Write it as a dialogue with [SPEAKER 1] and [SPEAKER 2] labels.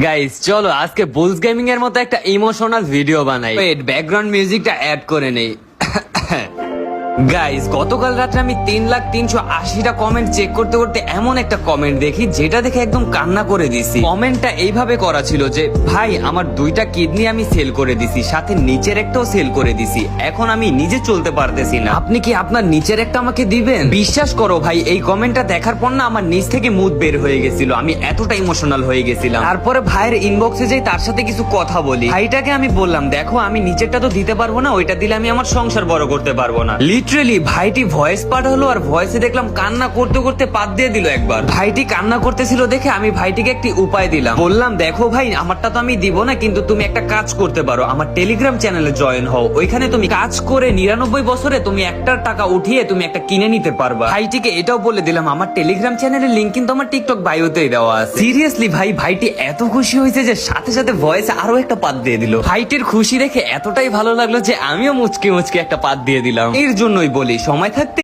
[SPEAKER 1] Guys চলো আজকে bull's gaming এর মতো একটা ইমোশনাল ভিডিও বানাই। ওয়েট, ব্যাকগ্রাউন্ড মিউজিকটা অ্যাড করে নেই। গাইস গতকাল রাতে আমি 3,380টা কমেন্ট চেক করতে করতে এমন একটা কমেন্ট দেখি যেটা দেখে একদম কান্না করে দিছি। কমেন্টটা এইভাবে করা ছিল যে ভাই আমার 2টা কিডনি আমি সেল করে দিছি, সাথে নিচের একটাও সেল করে দিছি, এখন আমি নিজে চলতে পারতেছি না, আপনি কি আপনার নিচের একটা আমাকে দিবেন? বিশ্বাস করো ভাই, এই কমেন্টটা দেখার পর না আমার নিচ থেকে মুড বের হয়ে গেছিল, আমি এতটা ইমোশনাল হয়ে গেছিলাম। তারপরে ভাইয়ের ইনবক্সে যাই, তার সাথে কিছু কথা বলি। ভাইটাকে আমি বললাম দেখো আমি নিচেরটা তো দিতে পারবো না, ওইটা দিলে আমি আমার সংসার বড় করতে পারবো না। লিটারেলি ভাইটি ভয়েস পাঠালো আর ভয়েসে দেখলাম কান্না করতে করতে পাত দিয়ে দিল একবার। ভাইটি কান্না করতেছিল দেখে আমি ভাইটিকে একটি উপায় দিলাম, বললাম দেখো ভাই আমারটা তো আমি দিব না, কিন্তু তুমি একটা কাজ করতে পারো, আমার টেলিগ্রাম চ্যানেলে জয়েন হও, ওইখানে তুমি কাজ করে 99 বছরে তুমি 1 টাকা উঠিয়ে তুমি একটা কিনে নিতে পারবা। ভাইটিকে এটাও বলে দিলাম আমার টেলিগ্রাম চ্যানেলের লিংক কিন্তু আমার টিকটক বায়োতেই দেওয়া আছে। সিরিয়াসলি ভাই, ভাইটি এত খুশি হয়েছে যে সাথে সাথে ভয়েসে আরো একটা পাত দিয়ে দিল। ভাইটির খুশি দেখে এতটাই ভালো লাগলো যে আমিও মুচকে মুচকে একটা পাত দিয়ে দিলাম। এর জন্যই বলি সময় থাকতে